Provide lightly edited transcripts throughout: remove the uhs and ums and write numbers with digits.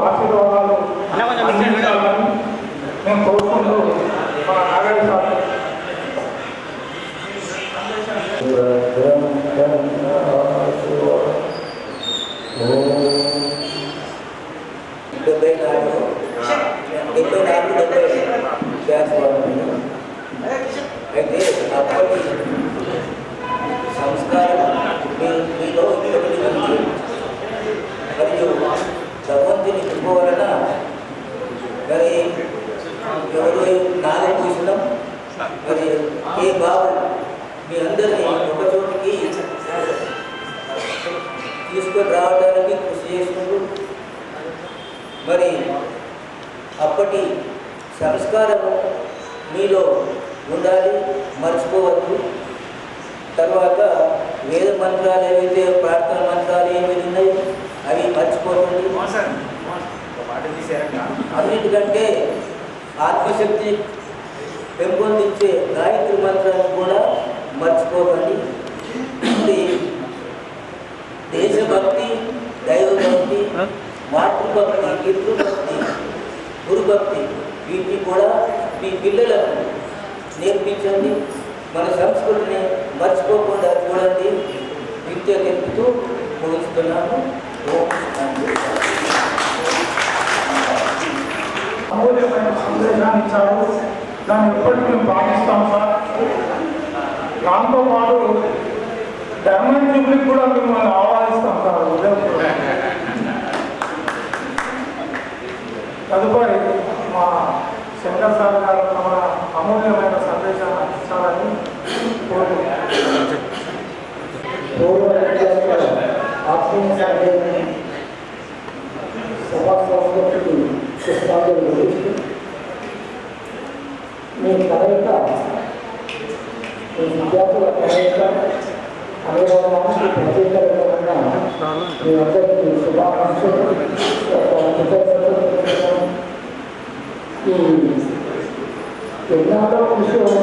ఆశీర్వాదాలు మేము కోరుకుంటూ మన నాగేశ్వర అయితే అప్పటి సంస్కారం మీలో ఇప్పటికీ ఉంది. మరియు భగవంతుని కృప వలన మరి ఎవరు నాగభూషణం మరి ఏ బాబు మీ అందరినీ ఒక చోటికి తీసుకొని రావడానికి కృషి చేసుకుంటూ మరి అప్పటి సంస్కారము మీలో ఉండాలి, మర్చిపోవద్దు. తర్వాత వేద మంత్రాలు ఏవైతే ప్రార్థన మంత్రాలు ఏమైనా ఉన్నాయో అవి మర్చిపోకండి. అన్నిటికంటే ఆత్మశక్తి పెంపొందించే గాయత్రి మంత్రాన్ని కూడా మర్చిపోకండి. దేశభక్తి, దైవభక్తి, మాతృభక్తి, పితృభక్తి, గురుభక్తి వీటిని కూడా మీ పిల్లలకు నేర్పించండి. మన సంస్కృతిని మర్చిపోకుండా చూడండి. విద్య తెలుపుతూ ముగిస్తున్నాను. అమూల్యమైన సందేశాన్ని ఇచ్చారు. దాన్ని ఎప్పటికీ మేము భావిస్తాం సార్. దాంతో పాటు డైమండ్ జూబ్లీకి కూడా మిమ్మల్ని ఆహ్వానిస్తాం సార్. తదుపరి మా శంకర్ సార్ గారు మన అమూల్యమైన సందేశాన్ని ఇచ్చారని కోరుకుంటున్నాను. మీ కలయిక, మీ విద్యార్థుల కలయిక అనుభవానికి ప్రత్యేకమైన మీ అందరికీ శుభాకాంక్షలు. ఈ యజ్ఞాల విషయం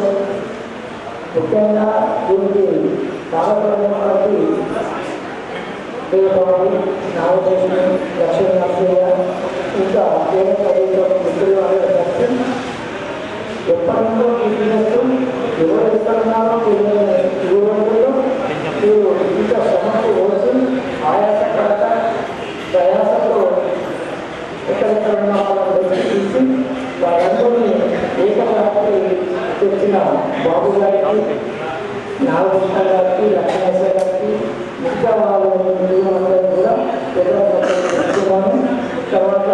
ముఖ్యంగా దీనికి కాలపరమైనటువంటి దేవబాబు, నాగదేశం, దక్షిణ నరసయ్య, ఇంకా కేంద్ర ప్రభుత్వం మిత్రులు కలిసి ఎప్పటిలో తీసుకున్నట్టు ఎవరు ఎక్కడున్నారో ఊరంలో మీరు ఇంత శ్రమకు వచ్చి ఆయాసపడక ప్రయాసంలో ఎక్కడెక్కడ ఉన్న వాళ్ళని తీసి వాళ్ళందరినీ ఏకప్రాప్తి తెచ్చిన బాబు గారికి, నాగకృష్ణ గారికి, లక్ష్మేశ్వర గారికి, మిగతా వాళ్ళందరూ కూడా పెద్దవాళ్ళు. తర్వాత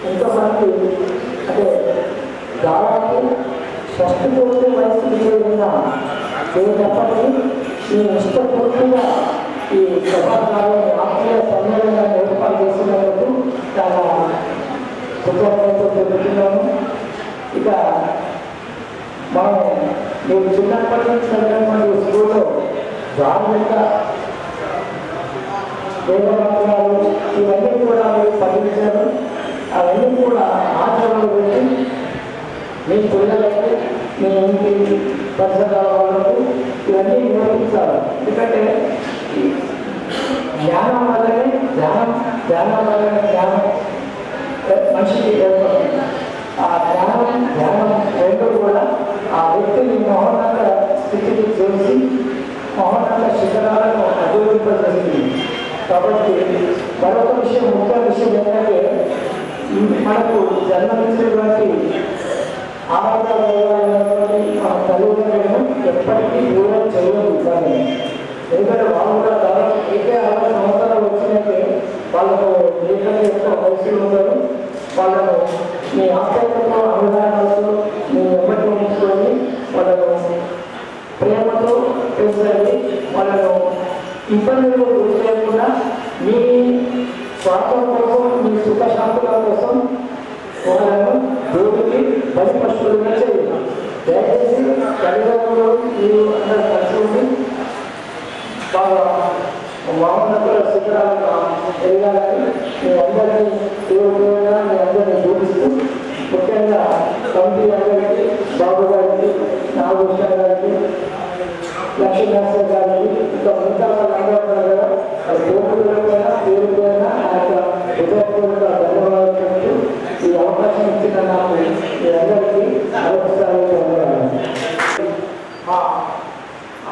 ఎంతమంది అంటే దాదాపు 60 వయసు చేరిన చేసినప్పటికీ నేను ఇష్టపూర్తిగా ఈ సభాకాలం ఆత్మీయ సమ్మేళనాన్ని ఏర్పాటు చేసినందుకు చాలా కృతజ్ఞతలు తెలుపుతున్నాను. ఇక మనం నేను చిన్నప్పటి నుంచి చదివినటువంటి స్కూల్లో ధార్మిక వేదమంత్రాలు ఇవన్నీ కూడా మీరు పఠించారు. అవన్నీ కూడా ఆచరణలో పెట్టి మీ పిల్లలకు మీ ఇంటి పరిసరాల వాళ్ళకు ఇవన్నీ నేర్పించాలి. ఎందుకంటే జ్ఞానం వల్లనే ధ్యానం వల్లనే జ్ఞానం మనిషికి ఏర్పడుతుంది. ఆ ధ్యానం రెండు కూడా ఆ వ్యక్తిని మహోన్నత స్థితికి చేసి మహోన్నత శిఖరాలను అభివృద్ధింపజేస్తుంది. కాబట్టి మరొక విషయం, ముఖ్య విషయం ఏంటంటే మనకు జన్మనిచ్చినటువంటి ఆరోగ్యమైనటువంటి మన తల్లిదండ్రులను ఎప్పటికీ దూరం చేయడం కానీ, ఎందుకంటే వాళ్ళు కూడా దాదాపు 60 సంవత్సరాలు వచ్చినట్టే వాళ్ళకు లేఖలు ఎక్కువ వయసులు ఉంటారు. వాళ్ళను మీ ఆప్యాయతతో అనుదానాలతో మీ వెంబడి ఉంచుకొని వాళ్ళను ప్రేమతో పెంచండి. వాళ్ళను ఇబ్బందులు గురి చేయకుండా మీ స్వార్థం కోసం, మీ సుఖశాంతుల కోసం వాళ్ళను దేవుడికి బలిపశువులుగా చేయాలి. దయచేసి తల్లిదండ్రులు మీరు అందరూ కలిసి ఉండి వాళ్ళ మహోన్నతుల శిఖరాలను ఎదగాలని మీ అందరినీ దేవుడిగా మీ అందరినీ చూపిస్తూ, ముఖ్యంగా కమిటీ అందరికీ, బాబు గారికి, నాగభూషణ గారికి, లక్ష్మీనరసింహ గారికి, ఇంకా మిగతా వాళ్ళందరూ ఉన్నారు కదా, పేరు పైన ఆ యొక్క హృదయపూర్వక ధన్యవాదాలు చెప్తూ ఈ అవకాశం ఇచ్చిన నాకు మీ అందరికీ మరొకసారి ధన్యవాదాలు. మా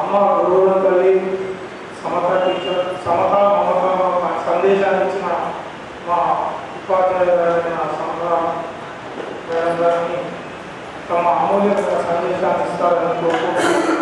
అమ్మ గురువుల తల్లి సమత టీచర్, సమత మమత సందేశాన్ని ఇచ్చిన మా ఉపాధ్యాయులైన సమత మేడం గారిని తమ అమూల్యమైన సందేశాన్ని ఇస్తారని కోరుకుంటున్నాను.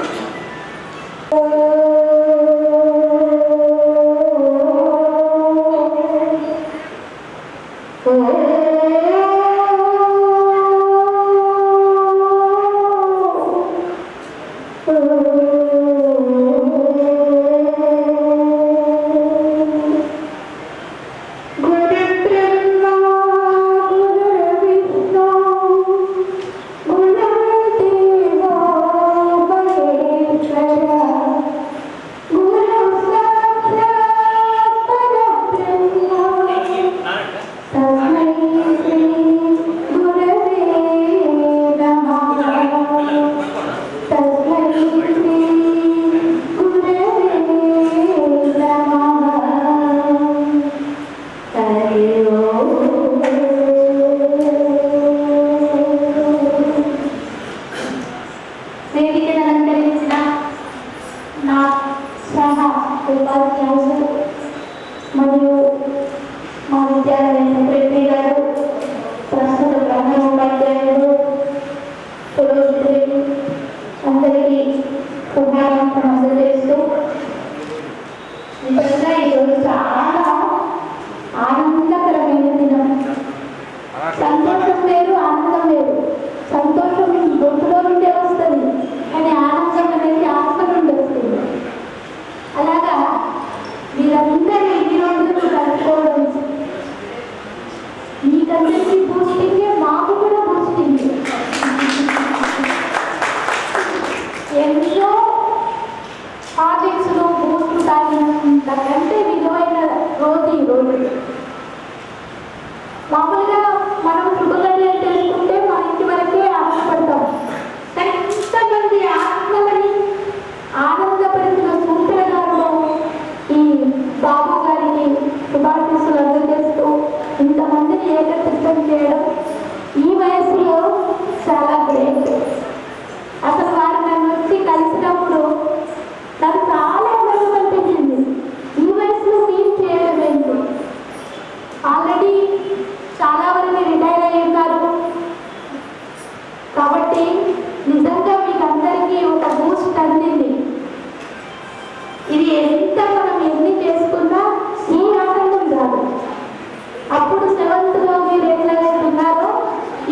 అప్పుడు 7th లో మీరు ఎట్లా ఉన్నారో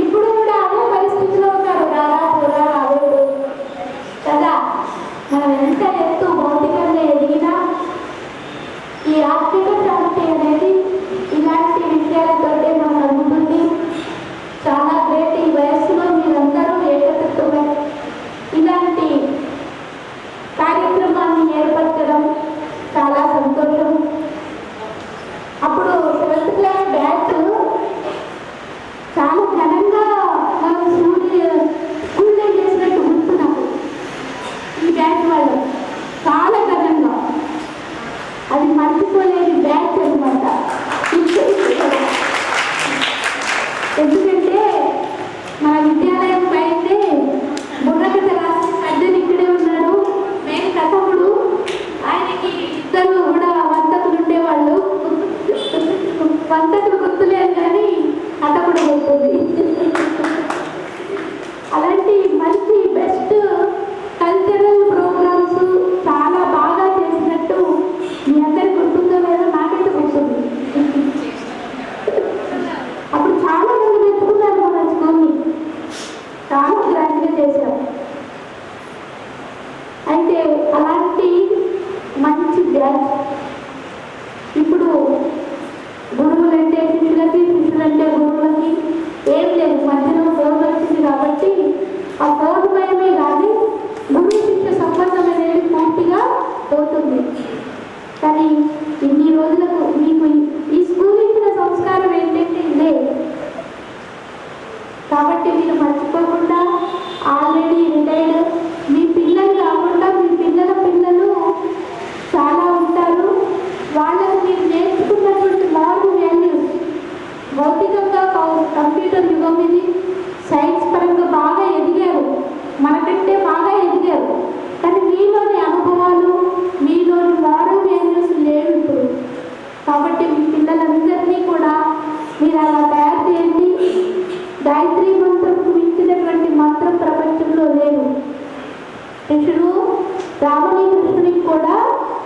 ఇప్పుడు కూడా అదే పరిస్థితిలో ఉన్నారు. మర్చిపోలేని బ్యాచ్ అనమాట. ఎందుకంటే మన విద్యాలయం పైనే బుర్రకథ రాసి పెద్దలు ఇక్కడే ఉన్నాడు, మేము కథకుడు. ఆయనకి ఇద్దరు కూడా వంతకులు ఉండేవాళ్ళు. వంతకులు గుర్తులేదు కానీ కథకుడు గుర్తుంది. అలాంటి మంచి బెస్ట్ కల్చరల్ ప్రోగ్రామ్స్ చాలా బాగా చేసినట్టు మీ అందరికి గుర్తుందో లేదో నాకైతే గుర్తుంది. అప్పుడు చాలా మంది మెచ్చుకున్నారు మన స్కూల్ని, చాలా గ్రాండ్గా చేశారు. అయితే అలాంటి మంచి బ్యాచ్ ఇప్పుడు గురువులంటే శిష్యులకి, శిష్యులంటే గురువులకి ఏం లేదు. మధ్యలో ఫోన్ వచ్చింది కాబట్టి ఆ ఫోన్ భయమే కానీ గురు శిష్య సంబంధం అనేది పూర్తిగా పోతుంది. కానీ ఇన్ని రోజులకు మీకు ఈ స్కూల్ ఇచ్చిన సంస్కారం ఏంటంటే ఇదే. కాబట్టి మీరు మర్చిపోకుండా ఆల్రెడీ రిటైర్డ్ మీ పిల్లలు కాకుండా మీ పిల్లల పిల్లలు చాలా ఉంటారు. వాళ్ళకు మీరు నేర్చుకున్నటువంటి మోరల్ వాల్యూస్, భౌతికంగా కంప్యూటర్ యుగం ఇది, సైన్స్ పరంగా బాగా ఎదిగారు, మనకంటే బాగా ఎదిగారు. కానీ మీలోని అనుభవాలు, మీలోని మోరల్ వాల్యూస్ లేవు ఇప్పుడు. కాబట్టి మీ పిల్లలందరినీ కూడా మీరు అలా తయారు చేయండి. గాయత్రి మంత్రంకు మించినటువంటి మంత్రం ప్రపంచంలో లేదు. కృష్ణుడు రాముని కృష్ణుడికి కూడా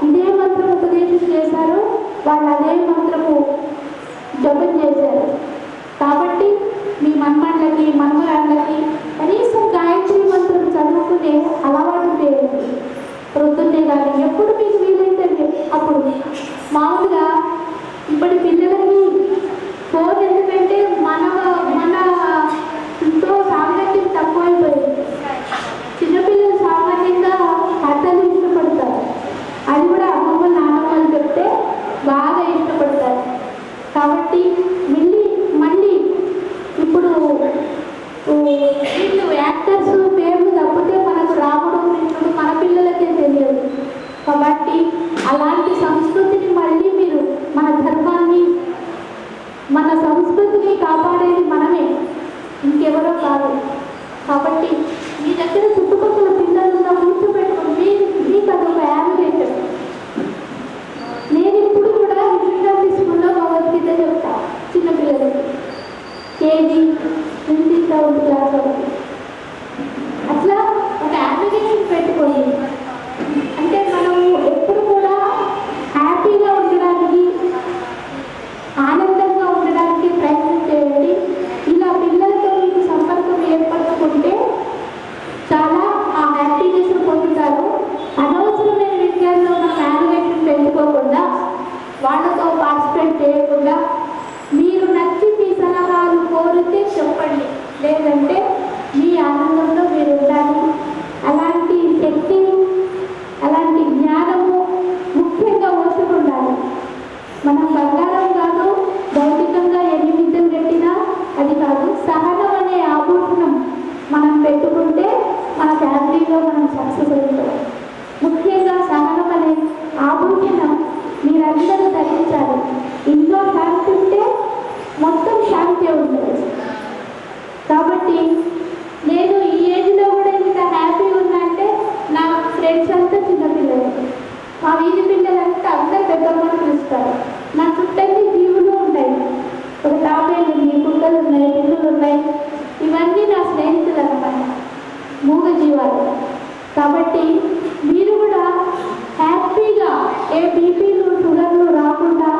ఇదే మంత్రం ఉపదేశం చేశారు, వాళ్ళు అదే మంత్రము జపం చేశారు. కాబట్టి మీ మన్మళ్ళకి మన్మరాళ్ళకి కనీసం గాయత్రి మంత్రం చదువుకునే అలవాటు చేయండి. ప్రొద్దున్నే కానీ ఎప్పుడు మీకు వీలైతే అప్పుడు. మామూలుగా ఇప్పటి పిల్లలకి ఫోన్ ఎందుకంటే మనతో సామర్థ్యం తక్కువైపోయింది. చిన్నపిల్లలు సామాన్యంగా కథలు ఇష్టపడతారు, అది కూడా అమ్మమ్మ నాన్నమ్మలు చెప్తే బాగా ఇష్టపడతారు. కాబట్టి మళ్ళీ ఇప్పుడు వీళ్ళు యాక్టర్స్ పేర్లు తప్పితే మనకు రాముడు కృష్ణుడు మన పిల్లలకే తెలియదు. కాబట్టి అలాంటి సంస్కృతిని మళ్ళీ మీరు, మన ధర్మాన్ని, మన సంస్కృతిని కాపాడేది మనమే, ఇంకెవరో కాదు. కాబట్టి మీ దగ్గర చుట్టుపక్కల పిల్లలున్న కూర్చోబెట్టుకుని మీకు అదొక యామినేషన్. నేను ఇప్పుడు కూడా విశ్వశాంతి స్కూల్లో భగవద్గీత చెప్తా చిన్నపిల్లలకి, కేజీ నుంచి 7th క్లాస్ వరకు. అట్లా ఒక యాప్లికేషన్ పెట్టుకోండి. అంటే మనం ఎప్పుడు కూడా హ్యాపీగా ఉండడానికి, ఆనందంగా ఉండడానికి ప్రయత్నం చేయండి. ఇలా పిల్లలతో మీకు సంపర్కం ఏర్పరచుకుంటే చాలా ఆ హ్యాపీనెస్ పొందుతారు. అనవసరమైన విషయాల్లో మనం యానిమేషన్ పెంచుకోకుండా, వాళ్ళతో పార్టిసిపేట్ చేయకుండా, మీరు నచ్చి మీ సలహాలు కోరితే చెప్పండి, లేదంటే మీ ఆనందంలో మీరు ఉండాలి. అలాంటి శక్తి, అలాంటి జ్ఞానము ముఖ్యంగా ఉండాలి. మనం బంగారం కాదు, భౌతికంగా ఎన్ని విద్యలు పెట్టినా అది కాదు. సహనం అనే ఆభూషణం మనం పెట్టుకుంటే మన ఫ్యామిలీలో మనం సక్సెస్ అవుతాం. ముఖ్యంగా సహనం అనే ఆభూషణం మీరందరూ ధరించాలి. ఇంట్లో శాంతి ఉంటే మొత్తం శాంతి ఉంటుంది. కాబట్టి నేను ఈ ఏజ్లో కూడా ఇంత హ్యాపీగా ఉన్నా అంటే నా ఫ్రెండ్స్ అంతా చిన్నపిల్లలు, మా వీధి పిల్లలంతా అందరు పెద్దమ్మని పిలుస్తారు. నా చుట్టూ జీవులు ఉంటాయి, ఒక తాబేలు ఉన్నాయి, కుక్కలు ఉన్నాయి, పిల్లులు ఉన్నాయి. ఇవన్నీ నా స్నేహితులు అన్నమాట, మూగ జీవాలు. కాబట్టి మీరు కూడా హ్యాపీగా ఏ బీపీలు షుగర్లు రాకుండా,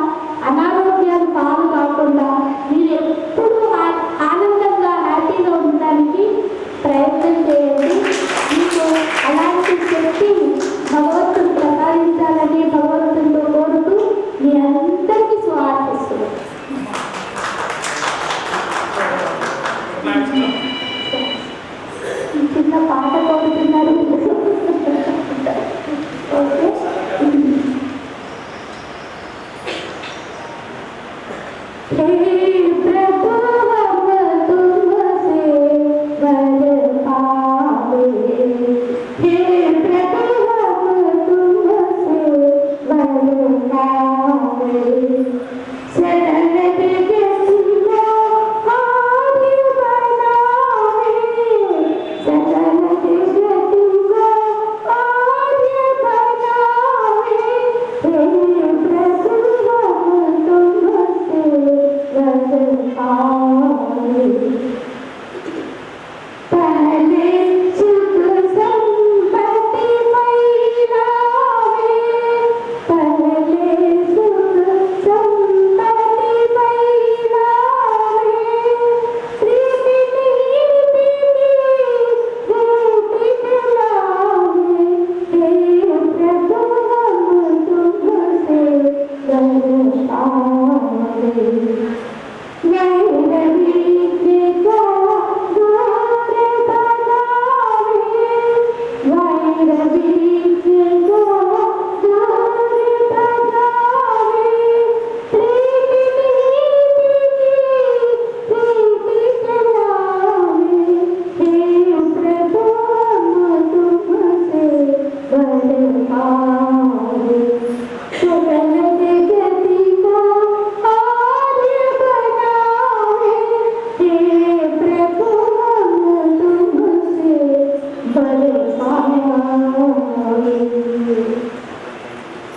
అనారోగ్యాలు పాలు కాకుండా మీరు ఎప్పుడూ ఆనందంగా హ్యాపీగా ఉండడానికి ప్రయత్నం చేయండి. మీకు అలాంటి శక్తి భగవంతుడు ప్రసాదించాలని భగవంతుడితో కోరుతూ మీ అందరికీ స్వాగతిస్తున్నాను. చిన్న పాట కోరుతున్నారు. ఓకే, हे प्रभु हम तुमसे वर पावे, हे प्रभु हम तुमसे वर पावे।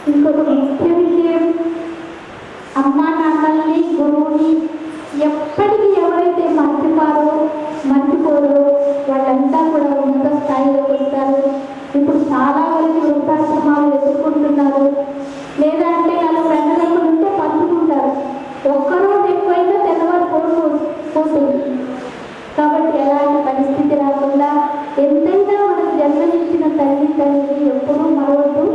ఇంకొక ముఖ్య విషయం, అమ్మా నాన్నల్ని గురువుని ఎప్పటికీ ఎవరైతే మర్చిపోరో వాళ్ళంతా కూడా ఉన్నత స్థాయిలోకి వస్తారు. ఇప్పుడు చాలా వరకు వృద్ధాశ్రమాలు ఎదుర్కొంటున్నారు. లేదా అంటే వాళ్ళు ఫ్రెండ్లకు ఉంటే పంచుకుంటారు. ఒక్కరోజు ఎక్కువైనా తెల్లవారు పోతుంది. కాబట్టి ఎలాంటి పరిస్థితి రాకుండా ఎంతైనా మనకు జన్మనిచ్చిన తల్లిని ఎప్పుడూ మరవద్దు.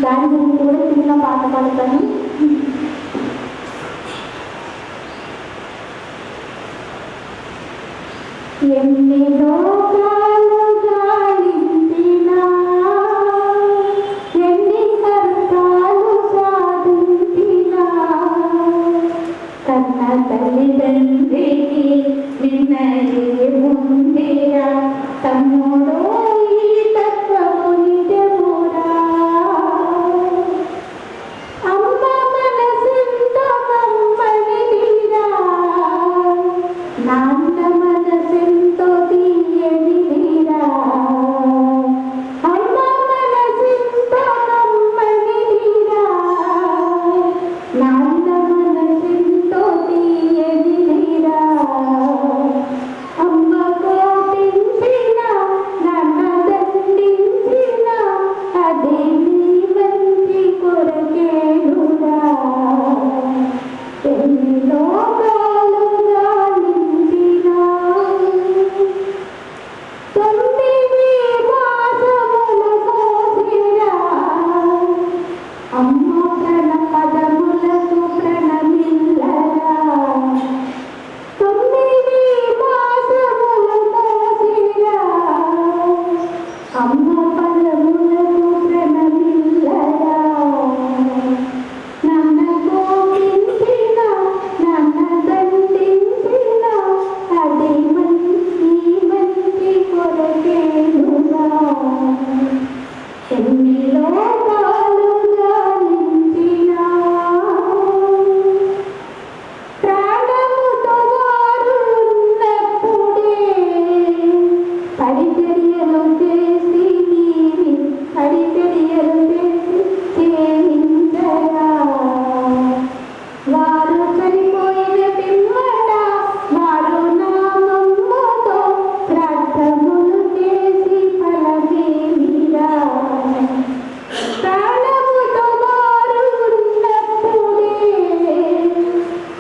దాని గురించి కూడా చిన్న పాట పాడతాను. ఎన్ని లోకాలు గాలించినా, ఎన్ని కష్టాలు సాధించినా, కన్న తల్లిదండ్రికి నిన్నయే ముందిరా, తమ్ముడో ఈ తత్వము నిజమురా. అమ్మ మనసెంత కమ్మనిదిరా, నాన్న మనసెంతో తీయనిదిరా. అమ్మ మనసెంత కమ్మనిదిరా, నాన్న మనసెంతో తీయనిదిరా. అమ్మ కోపించిన, నాన్న దండించిన, అది నీ మంచి కొరకేనురా. ఎన్ని లోకాలు గాలించినా, 9 మాసములు మోసిరా, అమ్మ ప్రణపదములకు ప్రణమిల్లరా. 9 మాసములు మోసిరా, అమ్మ పదములకు ప్రణమిల్లరా. నాన్న కోపించిన, నాన్న దండించిన, అది మంచి కొరకేనురా. ఎన్ని లోకాలు గాలించినా, ప్రాణముతో వారు ఉన్నప్పుడే పరిచర్యలు చేసి సేవించరా. వారు చనిపోయిన పిమ్మట వారు నామముతో శ్రాద్ధములు చేసి ఫలమేమిరా. ప్రాణముతో వారు ఉన్నప్పుడే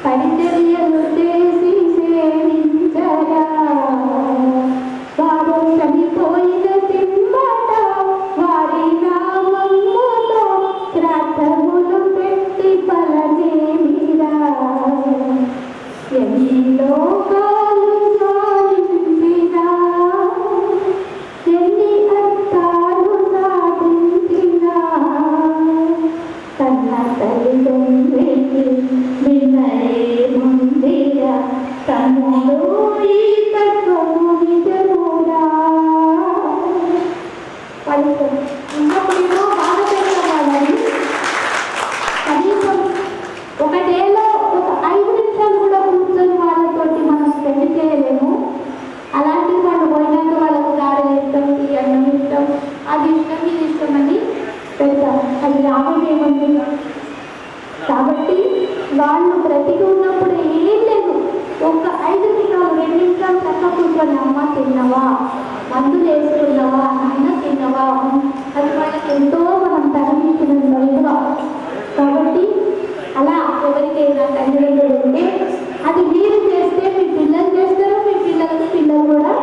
పరిచర్యలు చేసి సేవించరా. వారు చనిపోయిన పిమ్మట వారి నామముతో శ్రాద్ధములు పెట్టి ఫలమేమిరా. ఎన్ని లోకాలు గాలించినా, ఎన్ని అర్థాలు సాధించినా, కన్న తల్లిదండ్రికి వినయే ముందిరా, తమ్ముడు ఈ తత్వము నిజమురా. ఇంకా బాధపడిన వాళ్ళని కనీసం వాళ్ళు బ్రతికి ఉన్నప్పుడు ఏం లేదు, ఒక 5 నిమిషాలు 2 నిమిషాలు చక్క కూర్చొని అమ్మ తిన్నావా, మందులు వేసుకున్నావా, నాన్న తిన్నావా, అది వాళ్ళకి ఎంతో మనం తరలించిన విలువ. కాబట్టి అలా ఎవరికైనా తల్లిదండ్రులు ఉంటే అది మీరు చేస్తే మీ పిల్లలు చేస్తారు, మీ పిల్లలకు పిల్లలు కూడా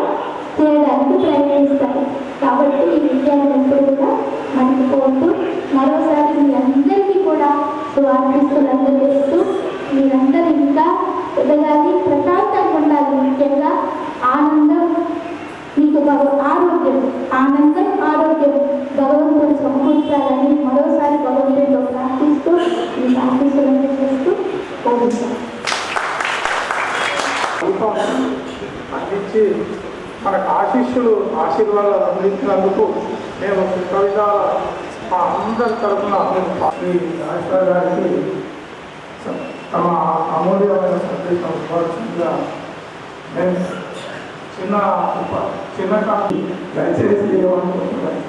చేయడానికి ప్రయత్నిస్తారు. కాబట్టి ఈ విషయాలంతా కూడా మర్చిపోతూ మరోసారి మీ అందరికీ కూడా శుభాశీస్సులు అందజేస్తూ మీరందరూ ఇంకా ఎదగాలి, ప్రశాంతంగా ఉండాలి. ముఖ్యంగా ఆనందం మీకు ఆరోగ్యం, ఆనందం ఆరోగ్యం భగవంతుడు సమకూర్చాలని మరోసారి భగవంతుడితో ప్రార్థిస్తూ మీకు ఆశీస్సులు అందజేస్తూ పోగిస్తాను. అందించి మనకు ఆశీర్వాదాలు అందించినందుకు మేము కవితాల మా అందరి తరఫున ఈ రాజశేఖర్ గారికి తమ అమూల్యమైన సందేశం ఇవ్వాల్సిందిగా నేను చిన్న కాపీ దయచేసి ఇవ్వాలనుకుంటున్నాను.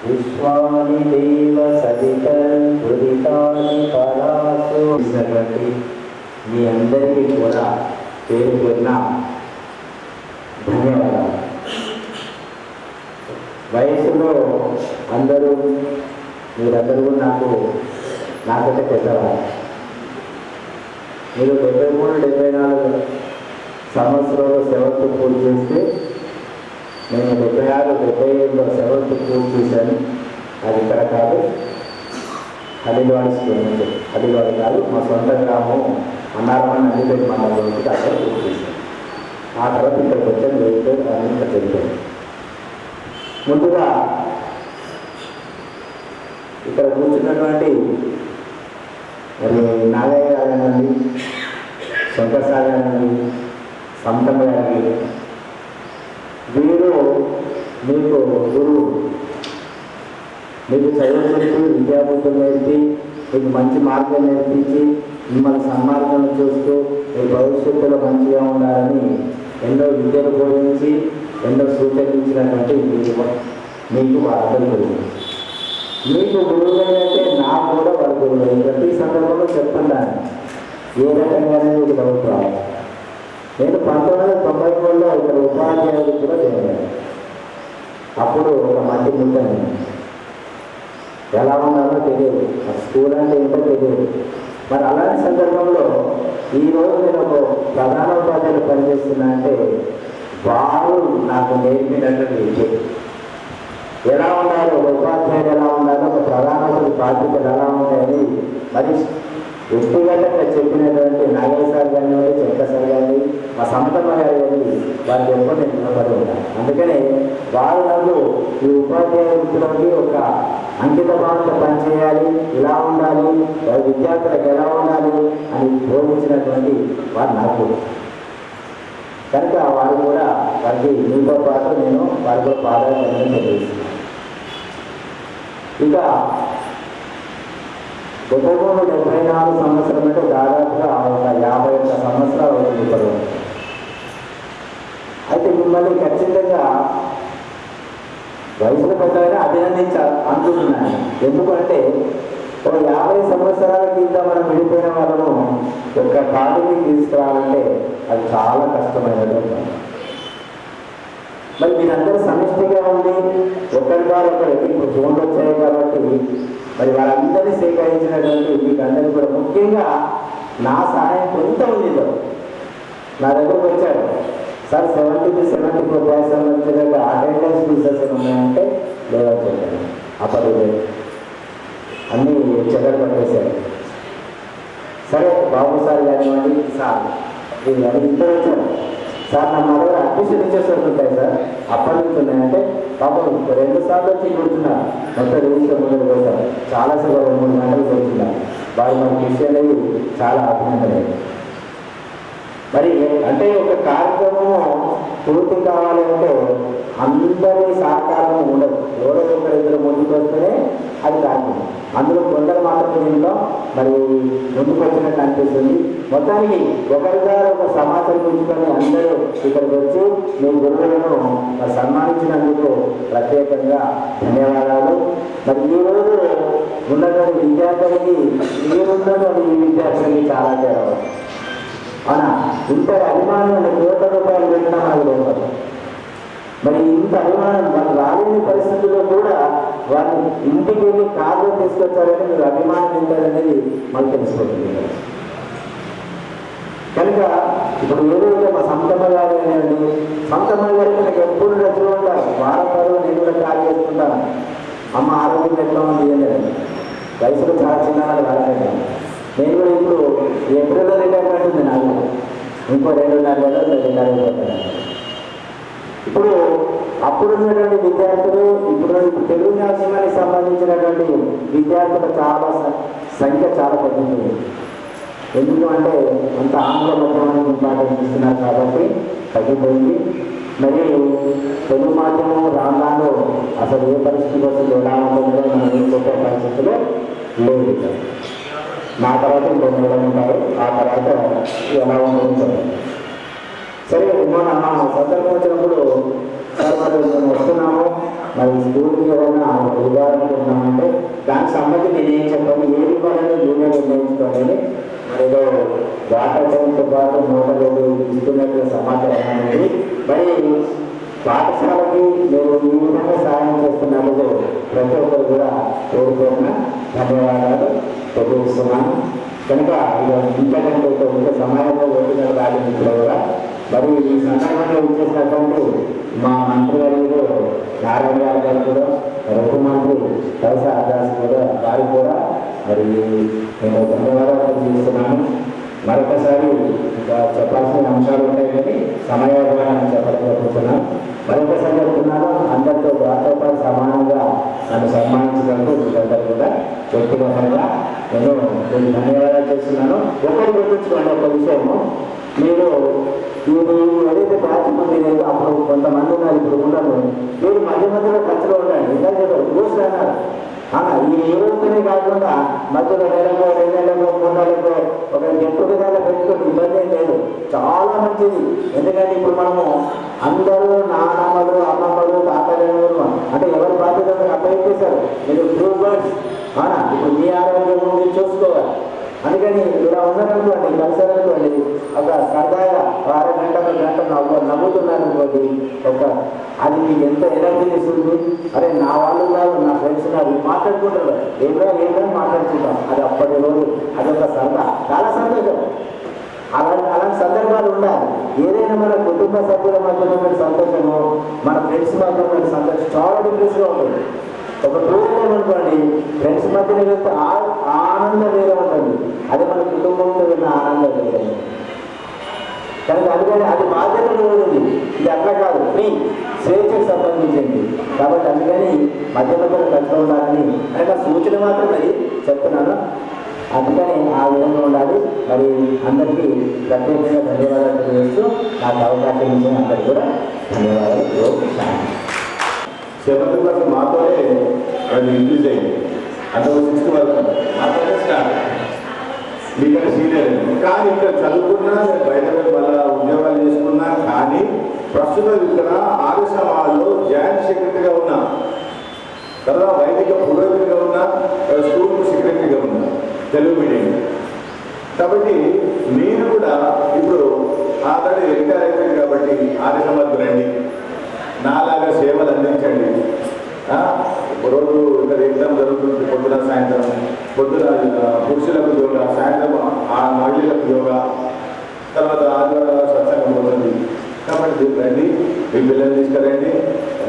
విశ్వాని దేవ సవితరుదితాని పరాసు. మీ అందరికీ కూడా పేరు పేరున ధన్యవాదాలు. వయసులో మీరందరూ నాకంటే పెద్దవారు. మీరు 73-74 సంవత్సరాలు 7th పూర్తి చేస్తే నేను 76-77లో 7th పూర్తి చేశాను. అది ఇక్కడ కాదు, హరిద్వార్ స్టూడెంట్. హరిద్వార్ కాదు, మా సొంత గ్రామం అన్నారమని నందిపేట మండలంలోకి అక్కడ పూర్తి చేశాను. ఆ తర్వాత ఇక్కడికి వచ్చాను, వెళ్తే అని ఇక్కడ తెలిపాను. ముందుగా ఇక్కడ కూర్చున్నటువంటి మరి నాగయ్య గారండి, శంకర్సాగర్ గారండి, సంతమ్మ గారి, వీరు మీకు గురువు. మీకు చదువు చెప్పి విద్యాబుద్ధులు నేర్పి మీకు మంచి మార్గం నేర్పించి మిమ్మల్ని సన్మార్గంలో చూస్తూ మీ భవిష్యత్తులో మంచిగా ఉండాలని ఎన్నో విద్యలు బోధించి ఎన్నో సూచనలు ఇచ్చినటువంటి మీకు వారందరూ గురువు. మీకు గురువులైతే నాకు కూడా వారి గురువు. ప్రతి సందర్భంలో చెప్తున్నాను, ఏ రకంగానే మీకు డౌట్ రాదు. నేను 1993లో ఇక్కడ ఉపాధ్యాయులు కూడా చేయాలి. అప్పుడు ఒక మట్టి ముట్టని ఎలా ఉన్నారో తెలియదు, స్కూల్ అంటే ఏంటో తెలియదు. మరి అలాంటి సందర్భంలో ఈరోజు నేను ఒక ప్రధాన ఉపాధ్యాయులు పనిచేస్తున్నా అంటే వారు నాకు నేర్పినటువంటి విద్య ఎలా ఉండాలో, ఒక ఉపాధ్యాయులు ఎలా ఉండాలో, ఒక ప్రధాన బాధ్యతలు ఎలా ఉంటాయని మరి వ్యక్తిగతంగా చెప్పినటువంటి నాగయ్య సార్ కానివ్వండి, శంకర్ సార్ కానీ, మా సంతమ్మ గారు కానీ వారికి ఎప్పుడు నేను నిలబడి ఉన్నాను. అందుకని వారు నాకు ఈ ఉపాధ్యాయ వృత్తిలోకి ఒక అంకిత భావంతో పనిచేయాలి, ఇలా ఉండాలి, విద్యార్థులకు ఎలా ఉండాలి అని బోధించినటువంటి వారు నాకు. కనుక వారు కూడా వారికి మీతో పాటు నేను వారి కూడా పాదాలు తెలియజేస్తున్నాను. ఇక 73-74 సంవత్సరం అంటే దాదాపుగా ఒక 51 సంవత్సరాలు అవుతుంది ఇప్పుడు. అయితే మిమ్మల్ని ఖచ్చితంగా వయసులో పెద్దగా అంటున్నాను. ఎందుకంటే ఒక 50 సంవత్సరాల కింద మనం విడిపోయిన వాళ్ళను ఒక పార్టీకి తీసుకురావాలంటే అది చాలా కష్టమైనటువంటి. మరి మీరందరూ సమిష్టిగా ఉండి ఒకరి ఇప్పుడు ఫోన్లు వచ్చాయి కాబట్టి మరి వాళ్ళందరినీ సేకరించినటువంటి మీకు అందరికీ కూడా ముఖ్యంగా నా సహాయం కొంత ఉందిలో నా దగ్గరకు వచ్చారు. సార్ 70-74 బ్యాచ్లు వచ్చేదాకా అటెండెన్స్ ఫీజెస్ ఉన్నాయంటే లేదని చెప్పాను. అప్పుడు అన్నీ చెగలు పట్టేశారు. సరే బాబు సార్ కానివ్వండి, సార్ అది ఇద్దరు వచ్చారు. సార్ నా మా దగ్గర అడ్మిషన్ ఇచ్చేసరికి ఉంటాయి సార్, అప్పటి నుంచి ఉన్నాయంటే పాపం 2 సార్లు వచ్చి కూర్చున్నారు. మొత్తం రిజిస్టర్ ముందు పోతారు. చాలాసేపు 2-3 గంటలు కూర్చున్నారు. వారు మనకి విషయాలు చాలా అభినందనలు. మరి అంటే ఒక కార్యక్రమము పూర్తి కావాలి అంటే అందరి సహకారం ఉండదు. ఎవరో ఒకరిద్దరు ముందుకు వస్తేనే అది కార్యక్రమం. అందులో కొందరు మాత్రమే దీంట్లో మరి ముందుకు వచ్చినట్టు అనిపిస్తుంది. మొత్తానికి ఒకరిగారు ఒక సమాచారం ఉంచుకొని అందరూ ఇక్కడికి వచ్చి మీ గురువులను సన్మానించినందుకు ప్రత్యేకంగా ధన్యవాదాలు. మరి ఈరోజు ఉన్నటువంటి విద్యార్థులకి మీరున్నటువంటి ఈ విద్యార్థులకి చాలా తేడా. అవునా, ఇంత అభిమానం కోట్ల రూపాయలు పెట్టినా నాకు లేదు. మరి ఇంత అభిమానం వాళ్ళు రాలేని పరిస్థితుల్లో కూడా వాళ్ళు ఇంటికి వెళ్ళి కార్లో తీసుకొచ్చారని మీరు అభిమానం ఏంటనేది మాకు తెలిసిపోతుంది. కనుక ఇప్పుడు ఏదైతే మా సంతమ్మ గారు అనేవి సంతమ్మ గారు నాకు ఎప్పుడు రచన ఉంటారు. వారం నేను కూడా కాల్ చేసుకుంటాను. అమ్మ ఆరోగ్యం ఎట్లా ఉంది అనేది వయసులో చాలా చిన్నవాళ్ళు రాలేదు. నేను కూడా ఇప్పుడు ఏప్రిల్లో రిటైర్మెంట్ ఉంది నాకు. ఇంకో 2.5 నెలలు రిటైర్ అయిపోతాను. ఇప్పుడు అప్పుడున్నటువంటి విద్యార్థులు ఇప్పుడు తెలుగు న్యాసానికి సంబంధించినటువంటి విద్యార్థుల సంఖ్య చాలా తగ్గింది. ఎందుకు అంటే అంత ఆంగ్ల మాధ్యమాన్ని ఇంపార్టెన్స్ ఇస్తున్నారు కాబట్టి తగ్గిపోయింది. మరి తెలుగు మాధ్యమం రాను అసలు ఏ పరిస్థితి వస్తుంది, ఎలా ఉంటుందో మనం ఏం చెప్పే పరిస్థితులు లేదు. నా తర్వాత ఇంకో నెలలు ఉంటారు, ఆ తర్వాత ఎలా ఉంటుందో సరే. మన సందర్భం వచ్చినప్పుడు సార్ మరి మేము వస్తున్నాము, మరి స్కూల్కి ఏదైనా ఇవ్వాలనుకుంటున్నామంటే దానికి సంబంధించి నేనేం చెప్పాను, ఏది ఇవ్వాలని నేనే నిర్ణయించుకోవాలి. మరి ఏదో వాటర్ ట్యాంక్తో పాటు మోటార్లు ఇస్తున్నట్లు సమాచారం అనేది మరి పాఠశాలకి నేను ఈ విధంగా సహాయం చేస్తున్నందుకు ప్రతి ఒక్కరు కూడా కోరుకున్న ధన్యవాదాలు తెలియజేస్తున్నాను. కనుక ఇంతకంటే ఇంత సమయంలో వచ్చిన రాజమిత్రులు కూడా మరి ఈ సందర్భంలో ఇచ్చేసినటువంటి మా మంత్రి గారు నారాయణ గారు కూడా రఘు మంత్రి కలస ఆదాస్ కూడా వారు కూడా మరి నేను ధన్యవాదాలు తెలియజేస్తున్నాను. మరొకసారి ఇంకా చెప్పాల్సిన అంశాలు ఉంటాయి కానీ సమయాన్ని చెప్పలేకపోతున్నాను. మరొకసారి చెప్తున్నాను, అందరితో వారితో పాటు సమానంగా నన్ను సన్మానించినందుకు మీకందరూ కూడా వ్యక్తిగతంగా నేను ధన్యవాదాలు చేస్తున్నాను. ఒకటి గుర్తుంచుకోండి, ఒక విషయము, మీరు ఇది ఏదైతే బ్యాచ్ ఉంది అప్పుడు కొంతమంది ఉన్నారు, ఇప్పుడు ఉండరు. మీరు మధ్య మధ్యలో ఖర్చులో ఉండండి. ఇంకా చెప్పారు రూల్స్ అన్నారు. ఈ ఏ రోజునే కాకుండా మధ్యలో నెలకు 2 నెలలకు 3 నెలలకు ఒక గెట్టు విధాలు పెట్టుకుని ఇబ్బంది ఏం లేదు, చాలా మంచిది. ఎందుకంటే ఇప్పుడు మనము అందరూ నాన్నమ్మలు అమ్మమ్మలు తాతలు అంటే ఎవరి బాధ్యత అప్పచెప్పేశారు. మీరు ట్రూ బర్డ్స్ ఇప్పుడు మీ ఆరోగ్యం మీరు చూసుకోవాలి. అందుకని ఇలా ఉన్నారనుకోండి, కలిసారనుకోండి, ఒక సరదాగా 6 గంటలు నవ్వుతున్నారనుకోండి, అది మీకు ఎంత ఎనర్జీ ఇస్తుంది. అరే నా వాళ్ళు ఉన్నారు, నా ఫ్రెండ్స్ ఉన్నారు, మాట్లాడుకుంటారు, ఏమైనా మాట్లాడుకుంటాం. అది అప్పటి రోజు అదొక సరదా, చాలా సంతోషం. అలాంటి సందర్భాలు ఉండాలి. ఏదైనా మన కుటుంబ సభ్యుల మధ్య ఉన్న సంతోషము, మన ఫ్రెండ్స్ మధ్య ఉన్న సంతోషం చాలా డిఫరెన్స్గా ఉంటుంది. ఒక టూర్ అనుకోండి, ఫ్రెండ్స్ మధ్యలో వెళ్తే ఆనందం వేరే ఉంటుంది, అదే మన కుటుంబంతో ఉన్న ఆనందం వేరే. కానీ అందుకని అది బాధ్యతలు ఉంది, ఇది అట్లా కాదు, ఫ్రీ స్వేచ్ఛకు సంబంధించింది. కాబట్టి అందుకని మధ్య మధ్యలో ఖర్చు ఉండాలని అంటే సూచన మాత్రమే చెప్తున్నాను. అందుకని ఆ విధంగా ఉండాలి. మరి అందరికీ ప్రత్యేకంగా ధన్యవాదాలు తెలియజేస్తూ నాకు అవకాశం ఇచ్చిన అందరికీ కూడా ధన్యవాదాలు. 7th క్లాస్ మాతోనే అది ఇంక్రీజ్ అయింది. అంటే 6th వరకు మాతోనే స్టార్ట్, మీకంటే సీనియర్ అయింది. కానీ ఇక్కడ చదువుకున్నా, బయట మళ్ళీ ఉద్యోగాలు చేసుకున్నా, కానీ ప్రస్తుతం ఇక్కడ ఆర్య సమాజంలో జాయింట్ సెక్రటరీగా ఉన్నా, తర్వాత వైదిక పురోహితుడిగా ఉన్నా, స్కూల్ సెక్రటరీగా ఉన్నా తెలుగు మీడియం. కాబట్టి మీరు కూడా ఇప్పుడు ఆల్రెడీ రిటైర్ అయిపోయింది కాబట్టి ఆర్య సమాజకు రండి, నాలాగా సేవలు అందించండి. రోజు ఇక్కడ ఎగ్జామ్ జరుగుతుంది, పొద్దున సాయంత్రం, పొద్దున పురుషులకు యోగా, సాయంత్రం మహిళలకు యోగా, తర్వాత ఆదివారం స్వచ్ఛంగా పోతుంది. కాబట్టి రండి, మీ పిల్లల్ని తీసుకురండి,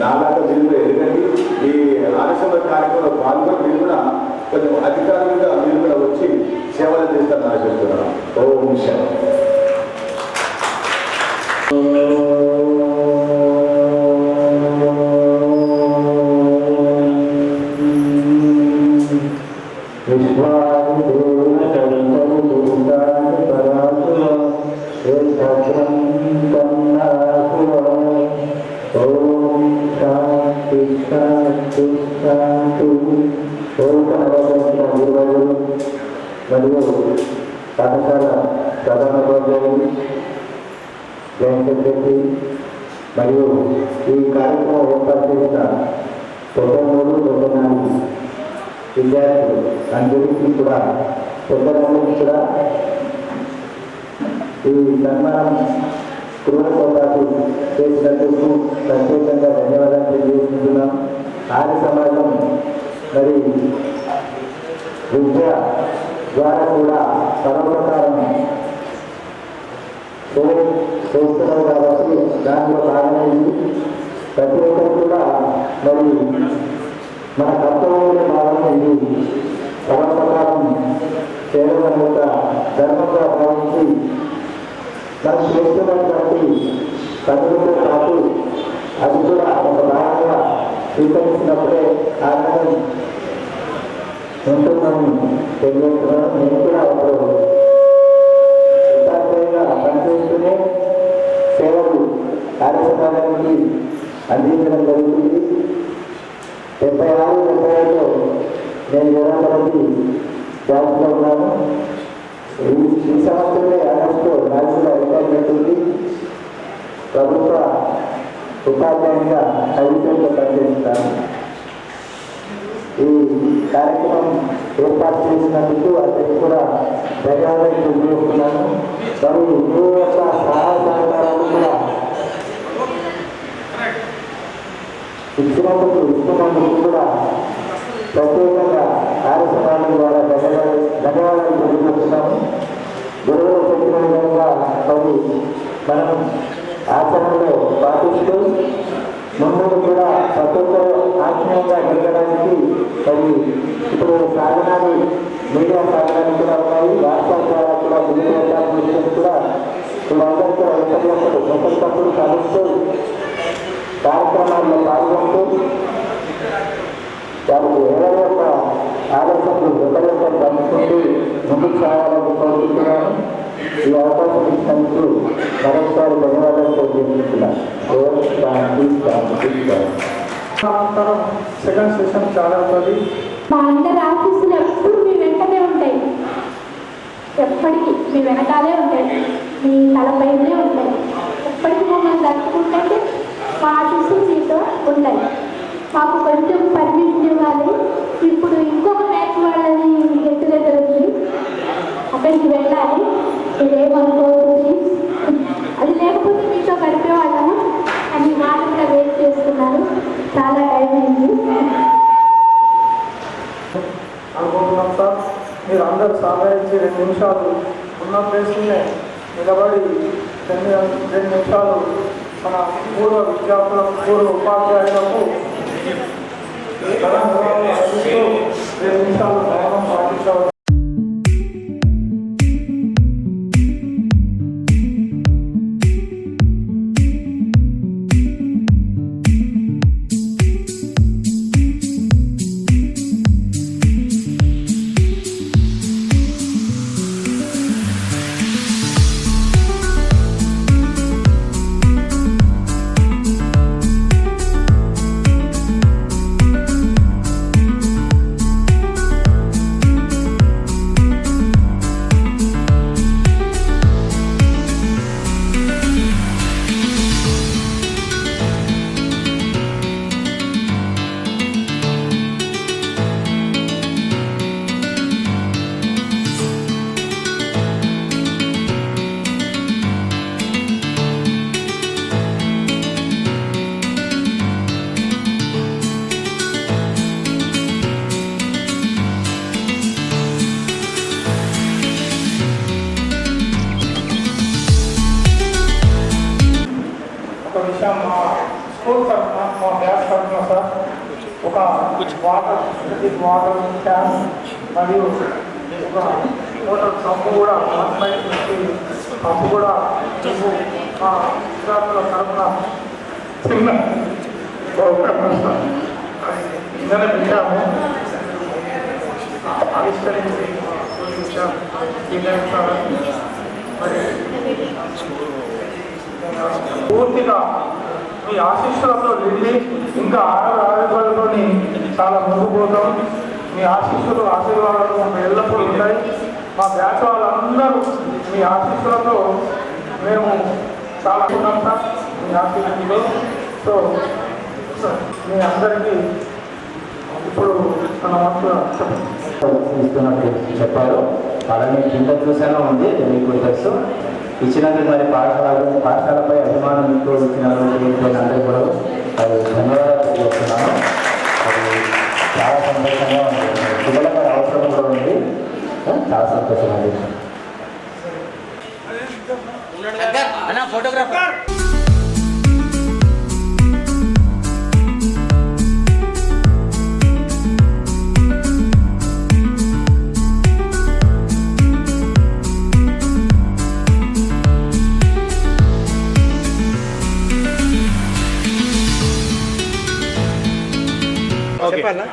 నాలాగా మీరు కూడా ఎదగండి. ఈ ఆలస్యమ కార్యక్రమంలో పాల్గొని మీరు కూడా కొంచెం అధికారులుగా మీరు కూడా వచ్చి సేవలు చేస్తారని ఆశిస్తున్నాను. ఓం శాంతి. మరియు పాఠశాల ప్రధానోపాధ్యాయులు, జాయింట్ సెక్రటరీ మరియు ఈ కార్యక్రమం ఏర్పాటు చేసిన 93-94 విద్యార్థులు అందరికీ కూడా పెద్దలందరికీ కూడా ఈ సన్మానం కుటుంబంతో పాటు చేసినందుకు ప్రత్యేకంగా ధన్యవాదాలు తెలియజేస్తున్నాం. ఆర్య సమాజం మరి విద్య ద్వారా కూడా పరోపకారం చేస్తున్నారు కాబట్టి దాంట్లో భాగమైంది. ప్రతి ఒక్కరు కూడా మరి మన కర్తవ్యంలో భాగంగా ఇది పరోపకారం చేయడం యొక్క ధర్మంగా భావించి మనం చేస్తున్నటువంటి పనులతో పాటు అది కూడా ఒక భాగంగా స్వీకరించినప్పుడే ఆనందం ఉంటుందని తెలియజేస్తున్నాను. నేను కూడా ఇప్పుడు ఉపాధ్యాయుగా పనిచేస్తూనే సేవలు కార్యక్రమానికి అందించడం జరుగుతుంది. 76-77లో నేను నిరంతరం జాబ్లో ఉన్నాను. ఈ సంవత్సరమే ఆగస్టు 4 రిటైర్మెంట్ ఉంది. ప్రభుత్వ ఉపాధ్యాయునిగా హైదరాబాద్లో పనిచేస్తాను. ఈ కార్యక్రమం ఏర్పాటు చేసినందుకు అతనికి కూడా ధన్యవాదాలు తెలియజేస్తున్నాను. మరియు మీ యొక్క సహాయ సహకారాలు కూడా ఇస్తున్నందుకు కూడా ప్రత్యేకంగా కార్యక్రమాల ద్వారా ధన్యవాదాలు తెలియజేస్తున్నాము. గురువులు చెప్పిన విధంగా మరి మనం ఆచరణలో పాటిస్తూ ముందు కూడా ప్రతి ఒక్కరు ఆత్మీయంగా జరగడానికి మరి ఇప్పుడు సాధనాలు మీడియా సాధనాలు కూడా ఉన్నాయి. వాట్సాప్ ద్వారా కూడా ముందుకు వెళ్ళాలని కూడా వీళ్ళందరూ కూడా ఒకరికప్పుడు కలుస్తూ కార్యక్రమాల్లో పాల్గొంటూ వాళ్ళకి ఎవరి యొక్క ఆలోచనలు ఒకరికొకరు పంచుకుంటూ ముందుకు సాగాలని కోరుకుంటున్నాను. ఈ అవకాశం ఇచ్చినందుకు మరొకసారి ధన్యవాదాలు తెలియజేస్తున్నాను. సెకండ్ సెషన్ చాలా అవుతుంది. మా అందరి ఆఫీసులు ఎప్పుడు మీ వెంటనే ఉంటాయి, ఎప్పటికీ మీ వెనకాలే ఉంటాయి, మీ తలపైనే ఉంటాయి. ఎప్పటికీ మమ్మల్ని జరుపుకుంటే మా ఆఫీసు మీతో ఉంటాయి. మాకు కొంచెం పర్మిషన్ ఇవ్వాలి. ఇప్పుడు ఇంకొక బ్యాచ్ వాళ్ళని గెట్ టుగెదర్ ఉంది, అక్కడికి వెళ్ళాలి. ఇదేమనుకోవచ్చు, అది లేకపోతే మీతో గడిపేవాళ్ళము అని మాట కూడా వెయిట్ చేస్తున్నారు. చాలా టైం అయింది అనుకుంటున్నాం సార్. మీరు అందరూ సహకరించి 2 నిమిషాలు ఉన్న ప్లేస్లోనే నిలబడి 2 నిమిషాలు మన పూర్వ విద్యార్థులకు, పూర్వ ఉపాధ్యాయులకు 2 నిమిషాలు మౌనం పాటించవచ్చు. మా స్కూల్ తరఫున, మా బ్యాచ్ తరఫున సార్ ఒక వాటర్ క్యాన్ మరియు ఒక మోటార్ పంపు కూడా పంపు కూడా మా విద్యార్థుల తరఫున చిన్న నిన్ననే పెట్టాము. ఆవిష్కరించి మరి పూర్తిగా మీ ఆశీస్సులతో వెళ్ళి ఇంకా ఆరోగ్యాలతో చాలా ముందుకు పోతాం. మీ ఆశీస్సులు, ఆశీర్వాదాలు ఎల్లప్పుడూ ఉంటాయి. మా బ్యాచ్ వాళ్ళందరూ మీ ఆశీస్సులతో మేము చాలా ఉన్నాం సార్ మీ ఆశీస్సులతో. సో మీ అందరికీ ఇప్పుడు మన ఇస్తున్నట్టు చెప్పారు. అలాగే కింద చూసానో ఉంది, మీకు తెలుసు. ఇచ్చినందుకు మరి పాఠశాలపై అభిమానం ఇంట్లో ఇచ్చినటువంటి అందరికీ కూడా అది ధన్యవాదాలు తెలియజేస్తున్నాను. అది చాలా సంతోషంగా ఉంది. పిల్లలకు అవసరం కూడా ఉంది. చాలా సంతోషంగా ఉంది. ఫోటోగ్రాఫర్ చెప్పాలా?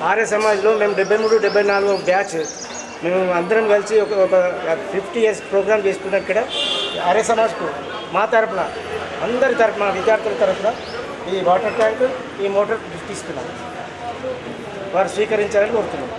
ఆర్య సమాజ్లో మేము 73-74 బ్యాచ్ మేము అందరం కలిసి ఒక 50 ఇయర్స్ ప్రోగ్రామ్ చేసుకున్నాం. ఇక్కడ ఆర్య సమాజ్కు మా తరఫున అందరి తరఫున విద్యార్థుల తరఫున ఈ వాటర్ ట్యాంక్, ఈ మోటార్ గిఫ్ట్ ఇస్తున్నాం. వారు స్వీకరించాలని కోరుతున్నాం.